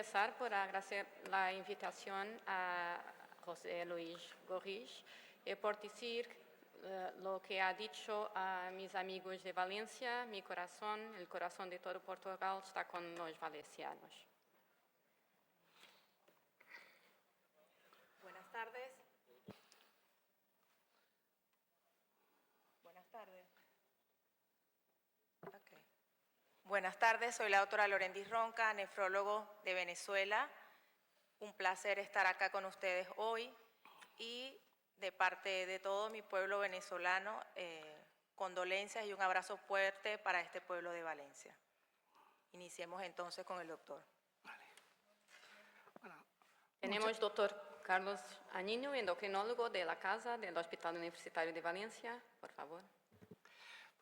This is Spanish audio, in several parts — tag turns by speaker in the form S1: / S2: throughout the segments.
S1: empezar por agradecer la invitación a José Luis Gorrich y por decir lo que ha dicho a mis amigos de Valencia. Mi corazón, el corazón de todo Portugal está con los valencianos.
S2: Buenas tardes. Buenas tardes. Okay. Buenas tardes, soy la doctora Lorendis Ronca, nefrólogo de Venezuela. Un placer estar acá con ustedes hoy y de parte de todo mi pueblo venezolano, condolencias y un abrazo fuerte para este pueblo de Valencia. Iniciemos entonces con el doctor.
S3: Vale. Bueno,
S1: Tenemos doctor Carlos Añino, endocrinólogo de la Casa del Hospital Universitario de Valencia. Por favor.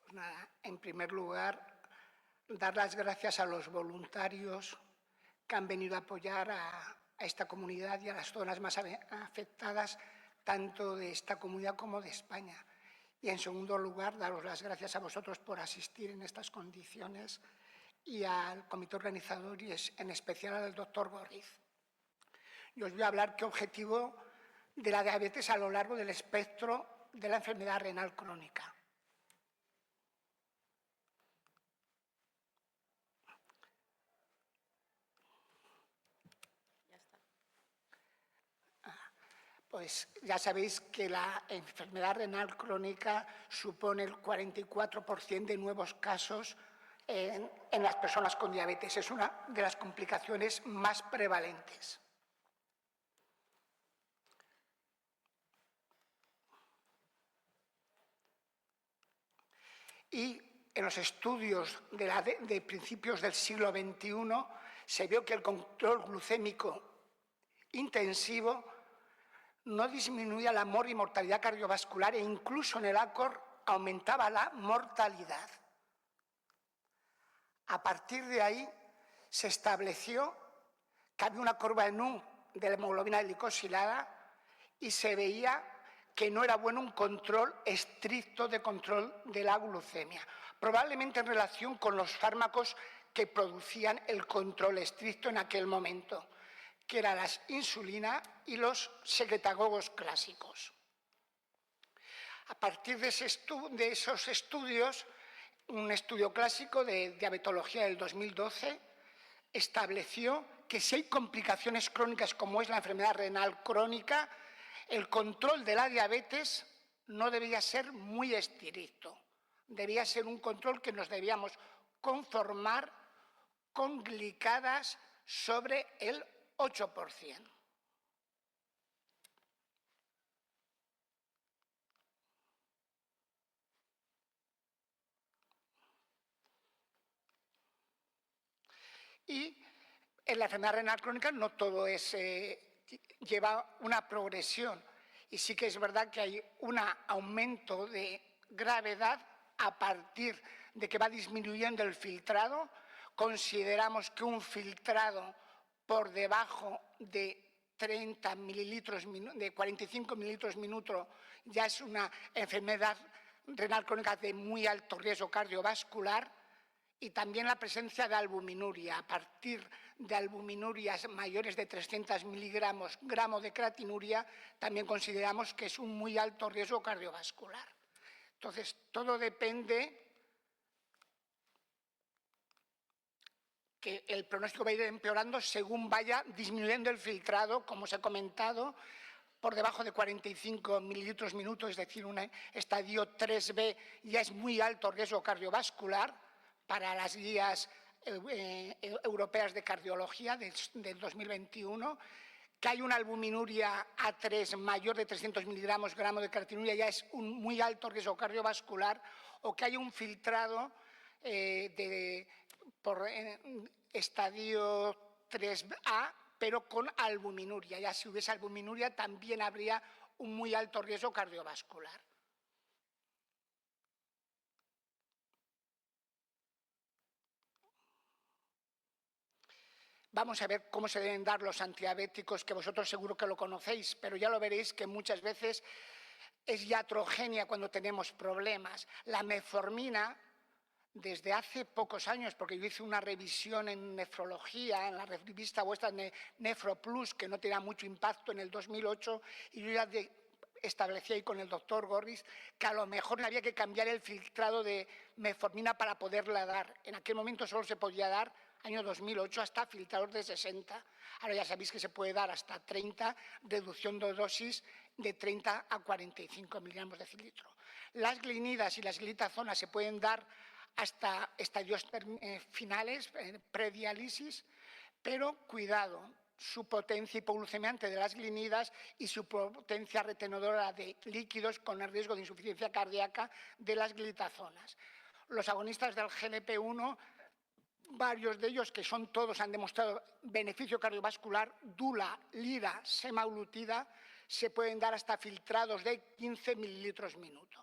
S3: Pues nada, en primer lugar, dar las gracias a los voluntarios que han venido a apoyar a esta comunidad y a las zonas más afectadas, tanto de esta comunidad como de España. Y en segundo lugar, daros las gracias a vosotros por asistir en estas condiciones y al comité organizador y en especial al doctor Gorrich. Yo os voy a hablar qué objetivo de la diabetes a lo largo del espectro de la enfermedad renal crónica.
S1: Ya está.
S3: Pues ya sabéis que la enfermedad renal crónica supone el 44% de nuevos casos en las personas con diabetes. Es una de las complicaciones más prevalentes. Y en los estudios de principios del siglo XXI se vio que el control glucémico intensivo no disminuía la mortalidad cardiovascular e incluso en el ACOR aumentaba la mortalidad. A partir de ahí se estableció que había una curva en U de la hemoglobina glicosilada y se veía que no era bueno un control estricto de control de la glucemia, probablemente en relación con los fármacos que producían el control estricto en aquel momento, que eran la insulina y los secretagogos clásicos. A partir de esos estudios, un estudio clásico de diabetología del 2012 estableció que si hay complicaciones crónicas como es la enfermedad renal crónica, el control de la diabetes no debía ser muy estricto. Debía ser un control que nos debíamos conformar con glicadas sobre el 8%. Y en la enfermedad renal crónica no todo lleva una progresión. Y sí que es verdad que hay un aumento de gravedad a partir de que va disminuyendo el filtrado. Consideramos que un filtrado por debajo de 30 mililitros, de 45 mililitros minuto, ya es una enfermedad renal crónica de muy alto riesgo cardiovascular. Y también la presencia de albuminuria. A partir de albuminurias mayores de 300 miligramos gramo de creatinuria, también consideramos que es un muy alto riesgo cardiovascular. Entonces, todo depende que el pronóstico va a ir empeorando según vaya disminuyendo el filtrado, como os he comentado, por debajo de 45 mililitros minuto, es decir, un estadio 3B ya es muy alto riesgo cardiovascular para las guías europeas de cardiología del 2021, que hay una albuminuria A3 mayor de 300 miligramos gramo de creatinuria ya es un muy alto riesgo cardiovascular, o que hay un filtrado por estadio 3A, pero con albuminuria. Ya si hubiese albuminuria también habría un muy alto riesgo cardiovascular. Vamos a ver cómo se deben dar los antidiabéticos, que vosotros seguro que lo conocéis, pero ya lo veréis que muchas veces es iatrogenia cuando tenemos problemas. La metformina desde hace pocos años, porque yo hice una revisión en nefrología, en la revista vuestra Nefroplus, que no tenía mucho impacto en el 2008, y yo ya establecí ahí con el doctor Gorris que a lo mejor había que cambiar el filtrado de metformina para poderla dar. En aquel momento solo se podía dar, año 2008, hasta filtrados de 60. Ahora ya sabéis que se puede dar hasta 30, reducción de dosis de 30 a 45 miligramos de cilitro. Las glinidas y las glitazonas se pueden dar hasta estadios finales, prediálisis, pero cuidado, su potencia hipoglucemiante de las glinidas y su potencia retenedora de líquidos con el riesgo de insuficiencia cardíaca de las glitazonas. Los agonistas del GLP-1, varios de ellos, que son todos, han demostrado beneficio cardiovascular, dula, lira, semaglutida, se pueden dar hasta filtrados de 15 mililitros minuto.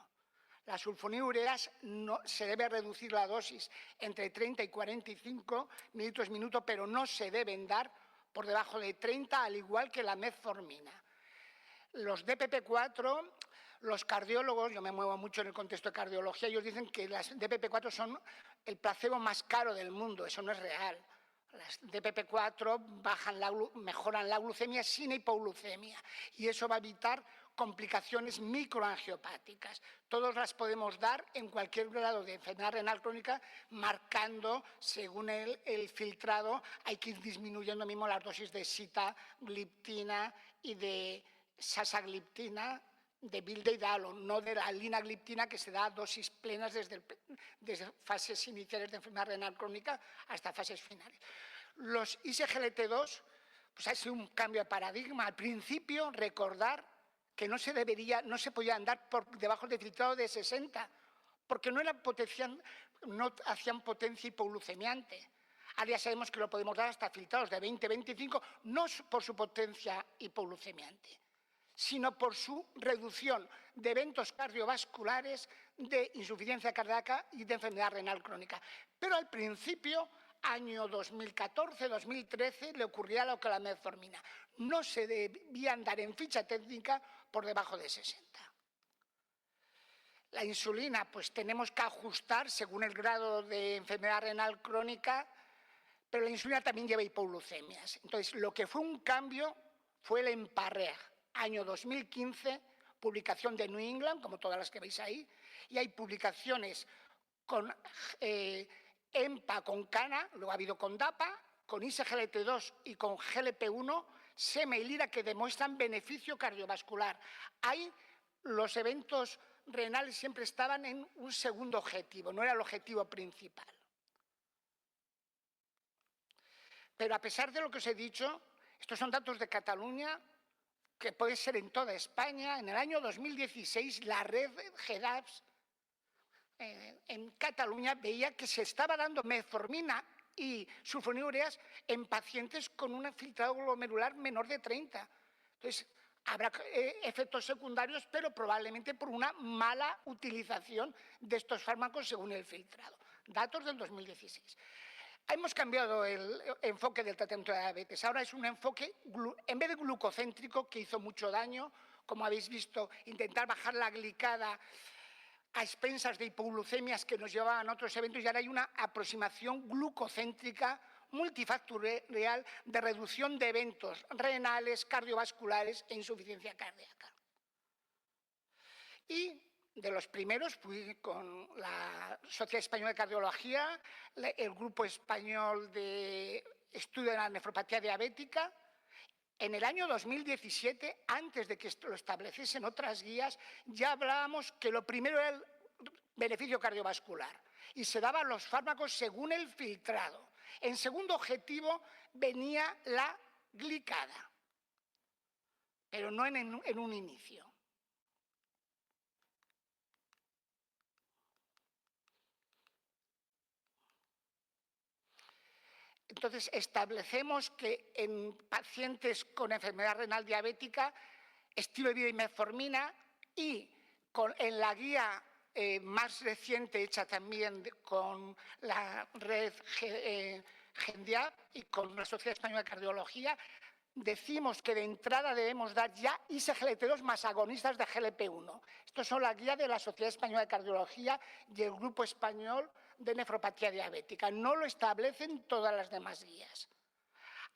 S3: Las sulfonilureas se debe reducir la dosis entre 30 y 45 mililitros minuto, pero no se deben dar por debajo de 30, al igual que la metformina. Los DPP-4, los cardiólogos, yo me muevo mucho en el contexto de cardiología, ellos dicen que las DPP-4 son el placebo más caro del mundo. Eso no es real. Las DPP-4 mejoran la glucemia sin hipoglucemia y eso va a evitar complicaciones microangiopáticas. Todas las podemos dar en cualquier grado de enfermedad renal crónica, marcando, según el filtrado, hay que ir disminuyendo mismo las dosis de sitagliptina y de sasagliptina, de bildeidalo, no de la linagliptina, que se da a dosis plenas desde fases iniciales de enfermedad renal crónica hasta fases finales. Los ISGLT2, pues ha sido un cambio de paradigma. Al principio, recordar que no se podía andar por debajo de filtrado de 60, porque no hacían potencia hipoglucemiante. Ahora ya sabemos que lo podemos dar hasta filtrados de 20-25, no por su potencia hipoglucemiante, sino por su reducción de eventos cardiovasculares, de insuficiencia cardíaca y de enfermedad renal crónica. Pero al principio, año 2014-2013, le ocurría lo que la metformina. No se debía andar en ficha técnica por debajo de 60. La insulina, pues tenemos que ajustar según el grado de enfermedad renal crónica, pero la insulina también lleva hipoglucemias. Entonces, lo que fue un cambio fue el EMPA-REG. Año 2015, publicación de New England, como todas las que veis ahí, y hay publicaciones con EMPA con CANA, luego ha habido con DAPA, con ISGLT2 y con GLP-1, SEMA y LIRA, que demuestran beneficio cardiovascular. Ahí los eventos renales siempre estaban en un segundo objetivo, no era el objetivo principal. Pero a pesar de lo que os he dicho, estos son datos de Cataluña, que puede ser en toda España. En el año 2016, la red GEDAPS en Cataluña veía que se estaba dando metformina y sulfonilureas en pacientes con un filtrado glomerular menor de 30. Entonces, habrá efectos secundarios, pero probablemente por una mala utilización de estos fármacos según el filtrado. Datos del 2016. Hemos cambiado el enfoque del tratamiento de la diabetes. Ahora es un enfoque, en vez de glucocéntrico, que hizo mucho daño, como habéis visto, intentar bajar la glicada a expensas de hipoglucemias que nos llevaban a otros eventos, y ahora hay una aproximación glucocéntrica multifactorial de reducción de eventos renales, cardiovasculares e insuficiencia cardíaca. Y de los primeros fui con la Sociedad Española de Cardiología, el Grupo Español de Estudio de la Nefropatía Diabética. En el año 2017, antes de que lo estableciesen otras guías, ya hablábamos que lo primero era el beneficio cardiovascular y se daban los fármacos según el filtrado. En segundo objetivo venía la glicada, pero no en un inicio. Entonces, establecemos que en pacientes con enfermedad renal diabética, estilo de vida y metformina, y en la guía más reciente, hecha también con la red GENDIAP y con la Sociedad Española de Cardiología, decimos que de entrada debemos dar ya ISGLT2 más agonistas de GLP-1. Estos son la guía de la Sociedad Española de Cardiología y el Grupo Español de nefropatía diabética. No lo establecen todas las demás guías.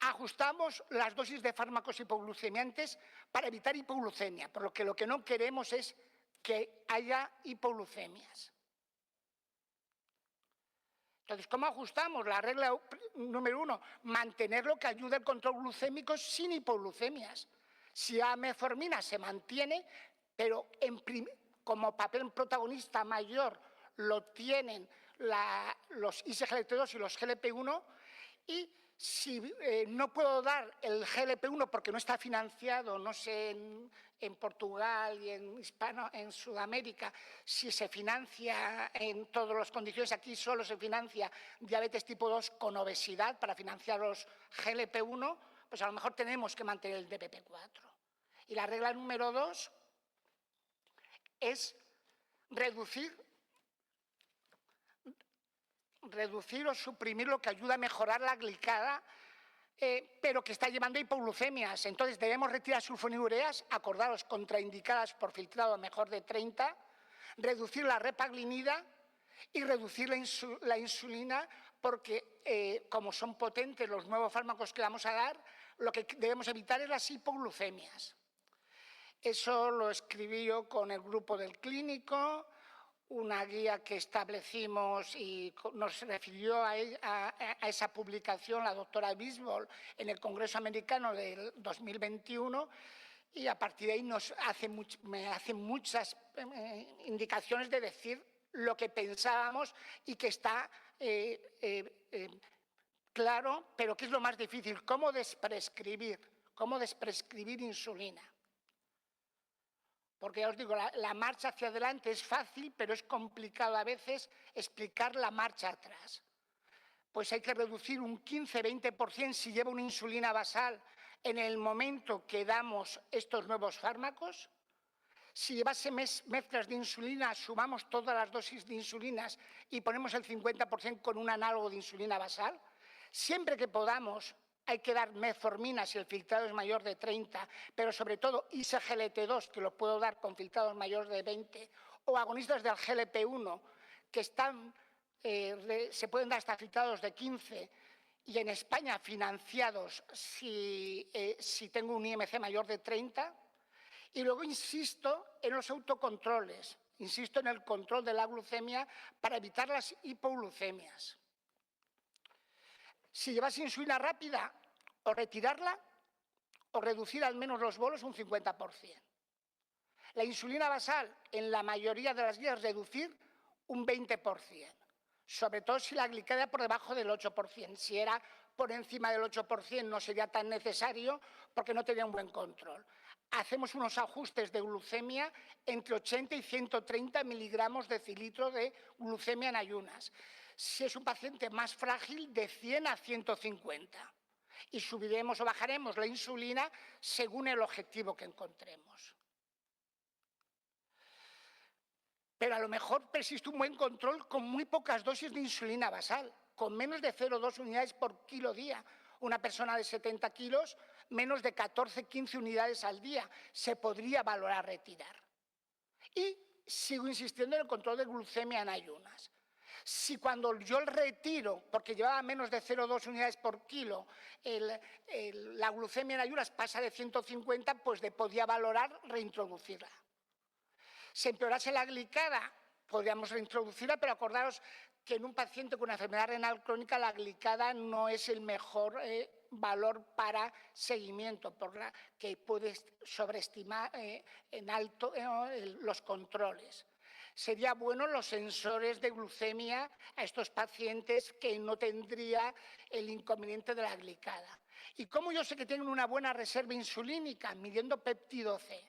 S3: Ajustamos las dosis de fármacos hipoglucemiantes para evitar hipoglucemia, por lo que no queremos es que haya hipoglucemias. Entonces, ¿cómo ajustamos? La regla número 1, mantener lo que ayuda al control glucémico sin hipoglucemias. Si la metformina se mantiene, pero como papel protagonista mayor lo tienen los ISGLT2 y los GLP-1, y si no puedo dar el GLP-1 porque no está financiado, no sé, en Portugal y en Sudamérica, si se financia en todas las condiciones, aquí solo se financia diabetes tipo 2 con obesidad para financiar los GLP-1, pues a lo mejor tenemos que mantener el DPP-4. Y la regla número 2 es reducir o suprimir lo que ayuda a mejorar la glicada, pero que está llevando a hipoglucemias. Entonces debemos retirar sulfonilureas, acordaros, contraindicadas por filtrado mejor de 30, reducir la repaglinida y reducir la insulina, porque como son potentes los nuevos fármacos que vamos a dar, lo que debemos evitar es las hipoglucemias. Eso lo escribí yo con el grupo del clínico, una guía que establecimos y nos refirió a esa publicación la doctora Bisbal en el Congreso Americano del 2021, y a partir de ahí me hace muchas indicaciones de decir lo que pensábamos y que está claro, pero que es lo más difícil, cómo desprescribir insulina. Porque ya os digo, la marcha hacia adelante es fácil, pero es complicado a veces explicar la marcha atrás. Pues hay que reducir un 15-20% si lleva una insulina basal en el momento que damos estos nuevos fármacos. Si llevase mezclas de insulina, sumamos todas las dosis de insulinas y ponemos el 50% con un análogo de insulina basal. Siempre que podamos, hay que dar metformina si el filtrado es mayor de 30, pero sobre todo ISGLT2, que lo puedo dar con filtrados mayores de 20, o agonistas del GLP-1, que se pueden dar hasta filtrados de 15, y en España financiados si tengo un IMC mayor de 30. Y luego insisto en los autocontroles, insisto en el control de la glucemia para evitar las hipoglucemias. Si llevas insulina rápida, o retirarla o reducir al menos los bolos un 50%. La insulina basal, en la mayoría de las guías, reducir un 20%, sobre todo si la glicemia por debajo del 8%. Si era por encima del 8% no sería tan necesario porque no tenía un buen control. Hacemos unos ajustes de glucemia entre 80 y 130 miligramos de decilitro de glucemia en ayunas. Si es un paciente más frágil, de 100 a 150. Y subiremos o bajaremos la insulina según el objetivo que encontremos. Pero a lo mejor persiste un buen control con muy pocas dosis de insulina basal, con menos de 0,2 unidades por kilo día. Una persona de 70 kilos, menos de 14-15 unidades al día, se podría valorar retirar. Y sigo insistiendo en el control de glucemia en ayunas. Si cuando yo el retiro, porque llevaba menos de 0,2 unidades por kilo, la glucemia en ayunas pasa de 150, pues podía valorar reintroducirla. Si empeorase la glicada, podríamos reintroducirla, pero acordaros que en un paciente con una enfermedad renal crónica la glicada no es el mejor valor para seguimiento, por la que puede sobreestimar en alto los controles. Sería bueno los sensores de glucemia a estos pacientes que no tendría el inconveniente de la glicada. ¿Y cómo yo sé que tienen una buena reserva insulínica? Midiendo péptido C.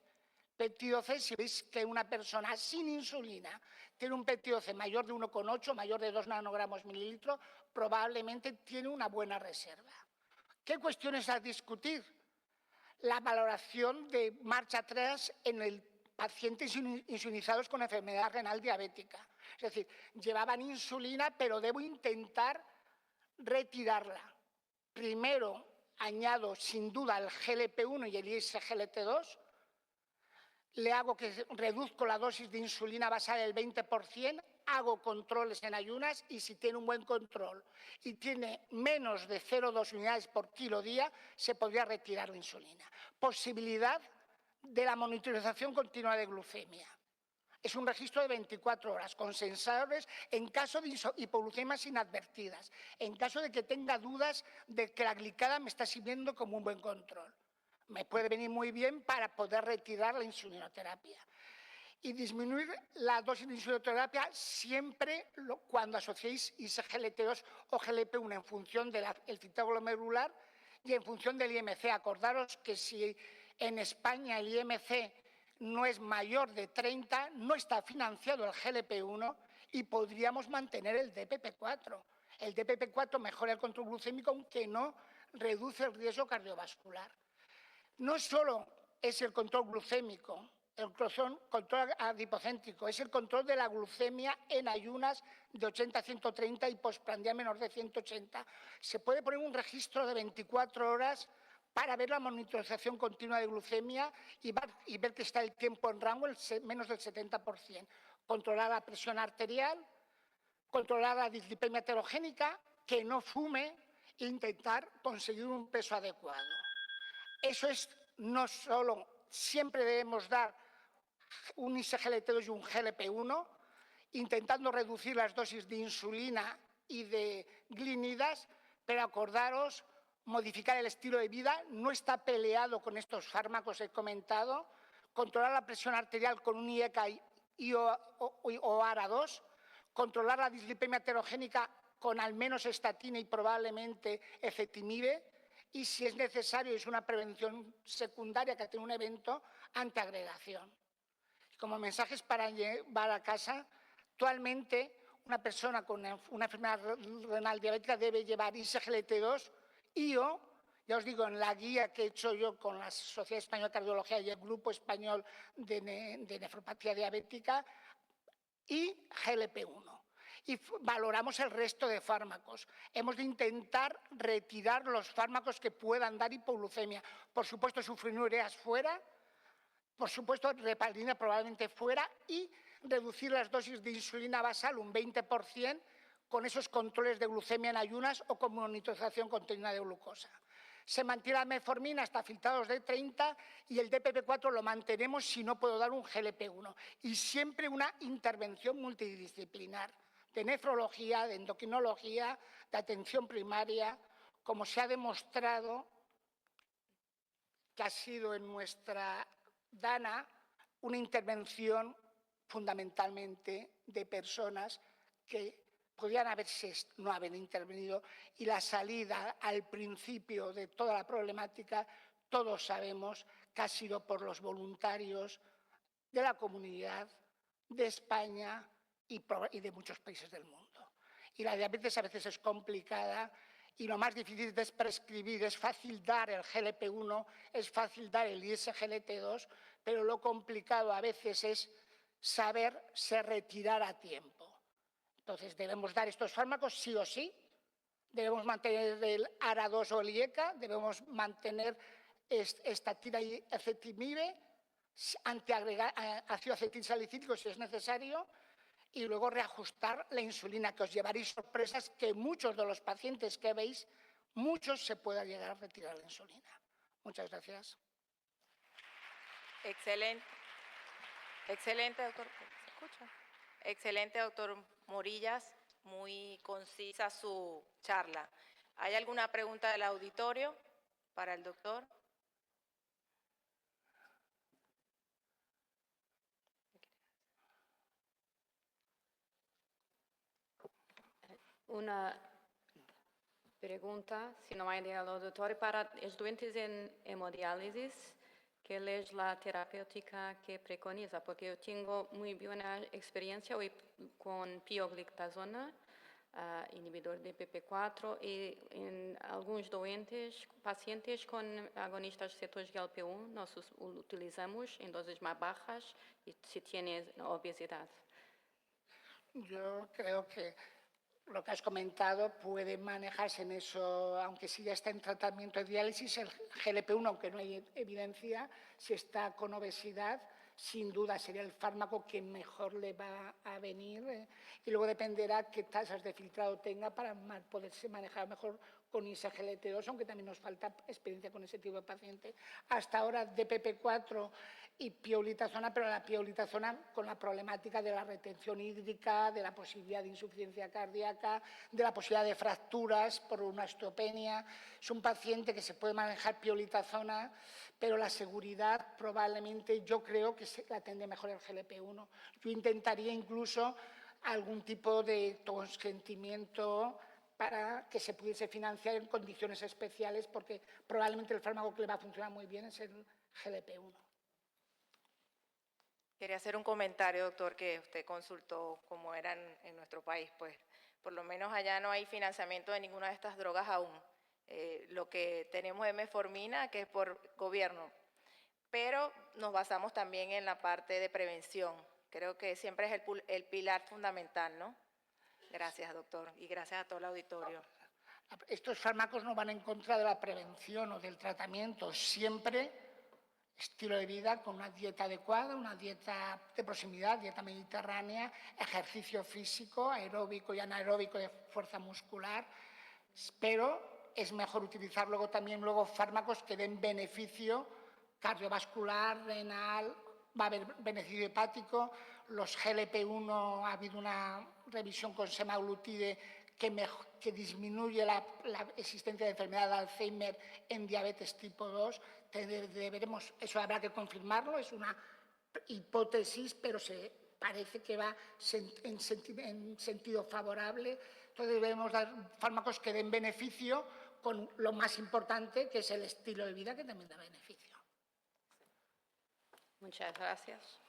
S3: Péptido C, si veis que una persona sin insulina tiene un péptido C mayor de 1,8, mayor de 2 nanogramos mililitro, probablemente tiene una buena reserva. ¿Qué cuestiones a discutir? La valoración de marcha atrás en el pacientes insulinizados con enfermedad renal diabética. Es decir, llevaban insulina, pero debo intentar retirarla. Primero, añado sin duda el GLP-1 y el ISGLT2. Le hago que reduzco la dosis de insulina basal el 20%, hago controles en ayunas y si tiene un buen control y tiene menos de 0,2 unidades por kilo día, se podría retirar la insulina. Posibilidad de la monitorización continua de glucemia. Es un registro de 24 horas con sensores en caso de hipoglucemias inadvertidas, en caso de que tenga dudas de que la glicada me está sirviendo como un buen control. Me puede venir muy bien para poder retirar la insulinoterapia. Y disminuir la dosis de insulinoterapia siempre cuando asociéis ISGLT2 o GLP-1 en función del citoglomerular y en función del IMC. Acordaros que si en España el IMC no es mayor de 30, no está financiado el GLP-1 y podríamos mantener el DPP-4. El DPP-4 mejora el control glucémico, aunque no reduce el riesgo cardiovascular. No solo es el control glucémico, el control adipocéntrico, es el control de la glucemia en ayunas de 80 a 130 y postprandial menor de 180. Se puede poner un registro de 24 horas para ver la monitorización continua de glucemia y ver que está el tiempo en rango menos del 70%. Controlar la presión arterial, controlar la dislipemia heterogénica, que no fume e intentar conseguir un peso adecuado. Eso es no solo, siempre debemos dar un ISGLT2 y un GLP-1, intentando reducir las dosis de insulina y de glinidas, pero acordaros, modificar el estilo de vida no está peleado con estos fármacos que he comentado, controlar la presión arterial con un IECA o ARA2, controlar la dislipemia heterogénica con al menos estatina y probablemente ezetimibe, y si es necesario, es una prevención secundaria que tiene un evento, antiagregación. Como mensajes para llevar a casa, actualmente una persona con una enfermedad renal diabética debe llevar ISGLT2, IO, ya os digo, en la guía que he hecho yo con la Sociedad Española de Cardiología y el Grupo Español de Nefropatía Diabética, y GLP-1. Y valoramos el resto de fármacos. Hemos de intentar retirar los fármacos que puedan dar hipoglucemia. Por supuesto, sulfonilureas fuera, por supuesto, repaldina probablemente fuera y reducir las dosis de insulina basal un 20% con esos controles de glucemia en ayunas o con monitorización continua de glucosa. Se mantiene la metformina hasta filtrados de 30 y el DPP-4 lo mantenemos si no puedo dar un GLP-1. Y siempre una intervención multidisciplinar de nefrología, de endocrinología, de atención primaria, como se ha demostrado que ha sido en nuestra DANA una intervención fundamentalmente de personas que podrían no haber intervenido, y la salida al principio de toda la problemática, todos sabemos que ha sido por los voluntarios de la comunidad, de España y de muchos países del mundo. Y la diabetes a veces es complicada y lo más difícil es prescribir. Es fácil dar el GLP-1, es fácil dar el ISGLT2, pero lo complicado a veces es saberse retirar a tiempo. Entonces, debemos dar estos fármacos sí o sí, debemos mantener el ARA2 o el IECA, debemos mantener estatina y ezetimibe, ácido acetilsalicílico si es necesario, y luego reajustar la insulina, que os llevaréis sorpresas que muchos de los pacientes que veis, muchos se puedan llegar a retirar la insulina. Muchas gracias.
S2: Excelente. Excelente, doctor. ¿Se escucha? Excelente, doctor Morillas. Muy concisa su charla. ¿Hay alguna pregunta del auditorio para el doctor?
S1: Una pregunta, si no hay del auditorio, para los doentes en hemodiálisis, ¿qué es la terapéutica que preconiza? Porque yo tengo muy buena experiencia hoy con pioglitazona, inhibidor de DPP-4, y en algunos doentes, pacientes con agonistas receptores GLP-1, nos utilizamos en dosis más bajas y si tiene obesidad.
S3: Yo creo que lo que has comentado puede manejarse en eso, aunque sí ya está en tratamiento de diálisis, el GLP-1, aunque no hay evidencia, si está con obesidad, sin duda sería el fármaco que mejor le va a venir, y luego dependerá qué tasas de filtrado tenga para poderse manejar mejor con ISGLT2, aunque también nos falta experiencia con ese tipo de paciente. Hasta ahora DPP4 y pioglitazona, pero la pioglitazona con la problemática de la retención hídrica, de la posibilidad de insuficiencia cardíaca, de la posibilidad de fracturas por una osteopenia. Es un paciente que se puede manejar pioglitazona, pero la seguridad probablemente yo creo que la atiende mejor el GLP-1. Yo intentaría incluso algún tipo de consentimiento para que se pudiese financiar en condiciones especiales, porque probablemente el fármaco que le va a funcionar muy bien es el GLP-1.
S2: Quería hacer un comentario, doctor, que usted consultó cómo eran en nuestro país. Pues por lo menos allá no hay financiamiento de ninguna de estas drogas aún. Lo que tenemos es metformina, que es por gobierno, pero nos basamos también en la parte de prevención. Creo que siempre es el pilar fundamental, ¿no? Gracias, doctor, y gracias a todo el auditorio.
S3: Estos fármacos no van en contra de la prevención o del tratamiento, siempre estilo de vida con una dieta adecuada, una dieta de proximidad, dieta mediterránea, ejercicio físico, aeróbico y anaeróbico de fuerza muscular, pero es mejor utilizar luego también fármacos que den beneficio cardiovascular, renal, va a haber beneficio hepático. Los GLP-1, ha habido una revisión con semaglutide que disminuye la existencia de enfermedad de Alzheimer en diabetes tipo 2. Eso habrá que confirmarlo, es una hipótesis, pero parece que va en sentido favorable. Entonces debemos dar fármacos que den beneficio con lo más importante, que es el estilo de vida, que también da beneficio.
S1: Muchas gracias.